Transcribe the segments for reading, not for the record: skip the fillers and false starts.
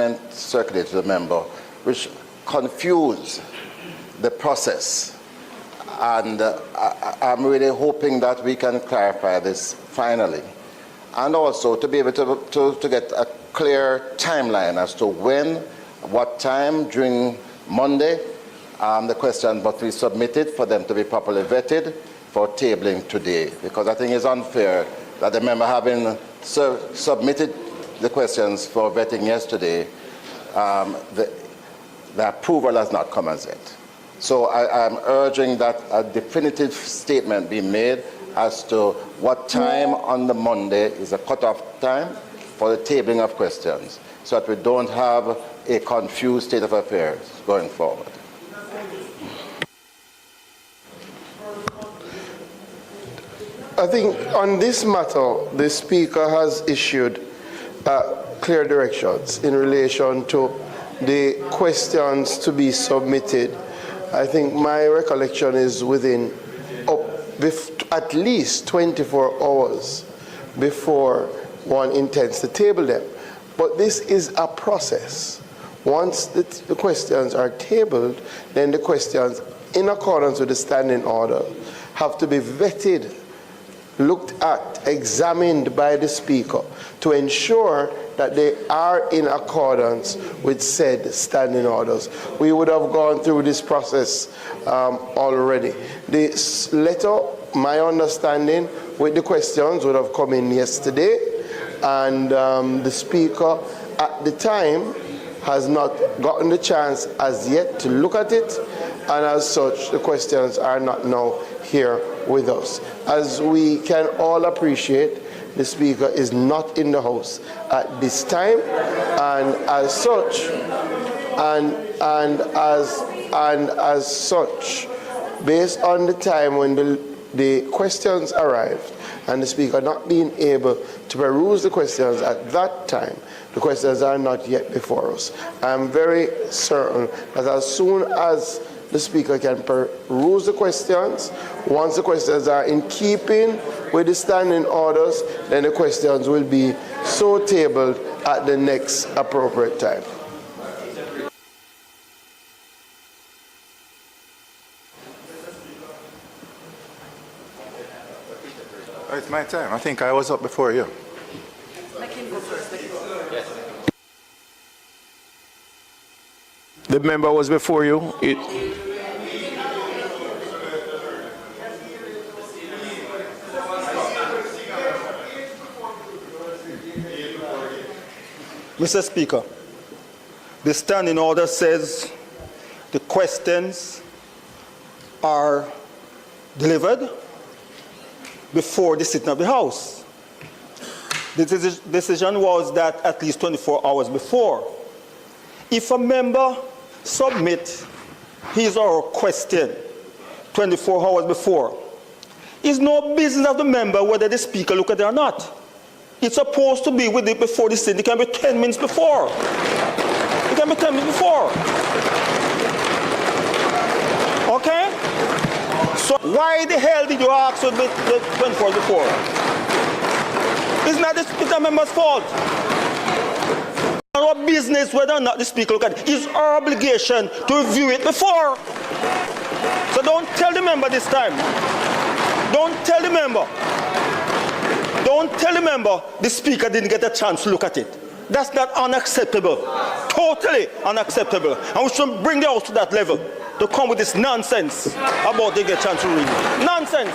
document circulated to the member which confuse the process. And I'm really hoping that we can clarify this finally. And also to be able to get a clear timeline as to when, what time during Monday, the questions must be submitted for them to be properly vetted for tabling today. Because I think it's unfair that the member having submitted the questions for vetting yesterday, the approval has not come as yet. So I'm urging that a definitive statement be made as to what time on the Monday is a cutoff time for the tabling of questions, so that we don't have a confused state of affairs going forward. I think on this matter, the Speaker has issued clear directions in relation to the questions to be submitted. I think my recollection is within at least 24 hours before one intends to table them. But this is a process. Once the questions are tabled, then the questions, in accordance with the standing order, have to be vetted, looked at, examined by the Speaker to ensure that they are in accordance with said standing orders. We would have gone through this process already. This letter, my understanding, with the questions would have come in yesterday, and the Speaker at the time has not gotten the chance as yet to look at it, and as such the questions are not now here with us. As we can all appreciate, the Speaker is not in the House at this time, and as such, as such, based on the time when the questions arrived, and the Speaker not being able to peruse the questions at that time, the questions are not yet before us. I'm very certain that as soon as the Speaker can peruse the questions, once the questions are in keeping with the standing orders, then the questions will be so tabled at the next appropriate time. Oh, it's my time. I think I was up before you. The member was before you. Mr. Speaker, the standing order says the questions are delivered before the sitting of the House. The decision was that at least 24 hours before. If a member submits his or her question 24 hours before, it's no business of the member whether the Speaker look at it or not. It's supposed to be with it before the sitting. It can be 10 minutes before. It can be 10 minutes before. Okay? So why the hell did you ask for the 24 hours before? It's not the member's fault. Our business whether or not the Speaker look at it. It's our obligation to review it before. So don't tell the member this time. Don't tell the member. Don't tell the member the Speaker didn't get a chance to look at it. That's not unacceptable. Totally unacceptable. And we should bring the House to that level to come with this nonsense about they get a chance to read it. Nonsense.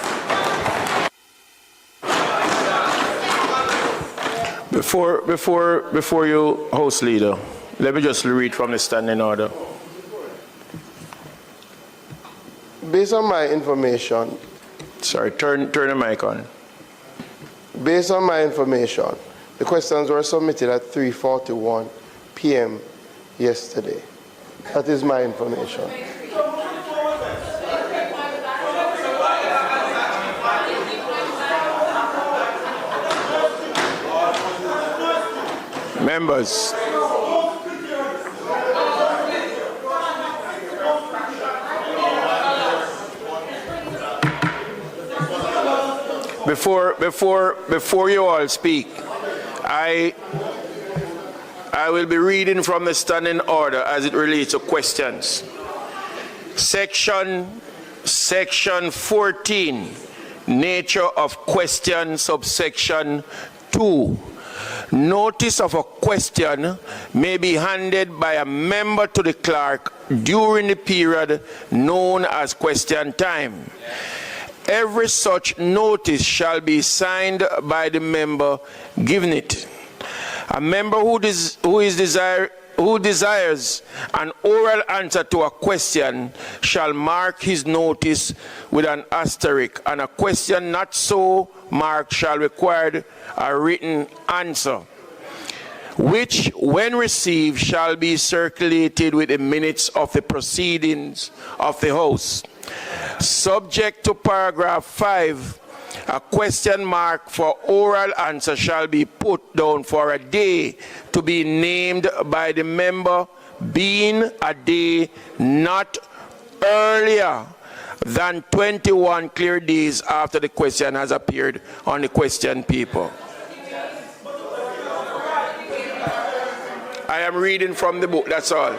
Before you, House Leader, let me just read from the standing order. Based on my information, sorry, turn the mic on. Based on my information, the questions were submitted at 3:41 p.m. yesterday. That is my information. Members, before you all speak, I I will be reading from the standing order as it relates to questions. Section 14, nature of question, subsection 2. Notice of a question may be handed by a member to the clerk during the period known as question time. Every such notice shall be signed by the member giving it. A member who desires an oral answer to a question shall mark his notice with an asterisk, and a question not so marked shall require a written answer, which, when received, shall be circulated with the minutes of the proceedings of the House. Subject to paragraph 5, a question mark for oral answer shall be put down for a day to be named by the member, being a day not earlier than 21 clear days after the question has appeared on the question paper. I am reading from the book, that's all.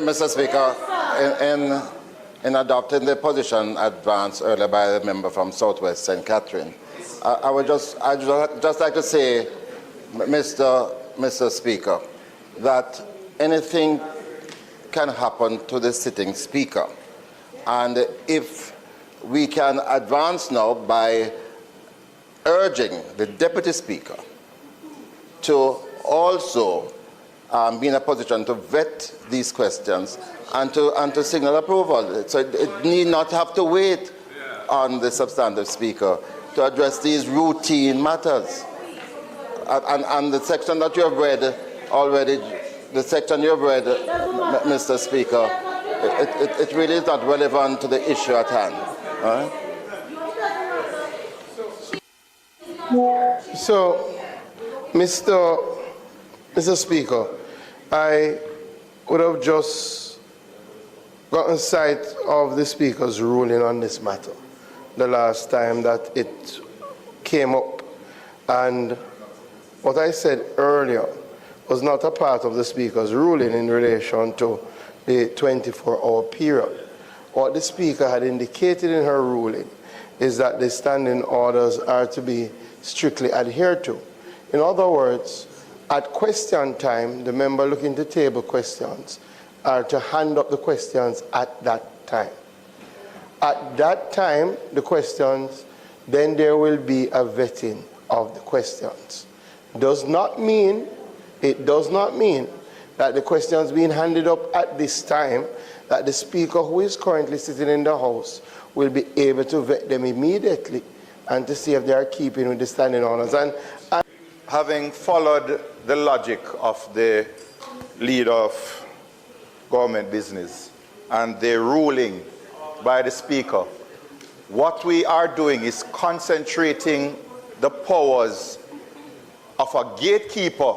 Mr. Speaker, in adopting the position advanced earlier by the member from Southwest St. Catherine, I'd just like to say, Mr. Speaker, that anything can happen to the sitting speaker. And if we can advance now by urging the deputy speaker to also be in a position to vet these questions and to signal approval. So it need not have to wait on the substantive speaker to address these routine matters. And the section that you have read already, Mr. Speaker, it really is not relevant to the issue at hand. All right? So, Mr. Speaker, I would have just gotten sight of the Speaker's ruling on this matter the last time that it came up. And what I said earlier was not a part of the Speaker's ruling in relation to the 24-hour period. What the Speaker had indicated in her ruling is that the standing orders are to be strictly adhered to. In other words, at question time, the member looking to table questions are to hand up the questions at that time. At that time, the questions, then there will be a vetting of the questions. It does not mean that the questions being handed up at this time, that the Speaker who is currently sitting in the House will be able to vet them immediately and to see if they are keeping with the standing orders. And having followed the logic of the leader of government business and the ruling by the Speaker, what we are doing is concentrating the powers of a gatekeeper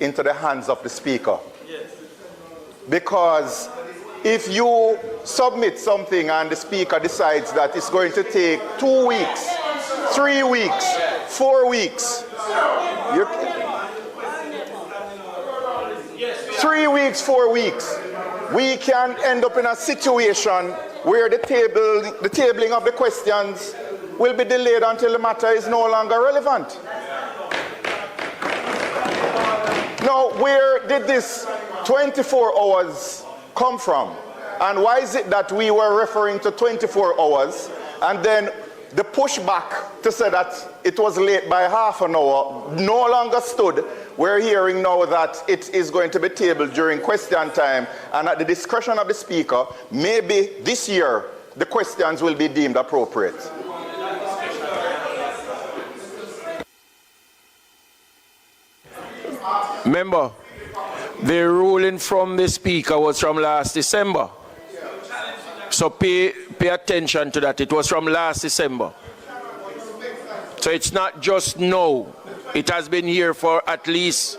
into the hands of the Speaker. Because if you submit something and the Speaker decides that it's going to take 2 weeks, 3 weeks, 4 weeks, 3 weeks, 4 weeks, we can end up in a situation where the tabling of the questions will be delayed until the matter is no longer relevant. Now, where did this 24 hours come from? And why is it that we were referring to 24 hours and then the pushback to say that it was late by half an hour no longer stood? We're hearing now that it is going to be tabled during question time, and at the discretion of the Speaker, maybe this year the questions will be deemed appropriate. Member, the ruling from the Speaker was from last December. So pay attention to that. It was from last December. So it's not just now. It has been here for at least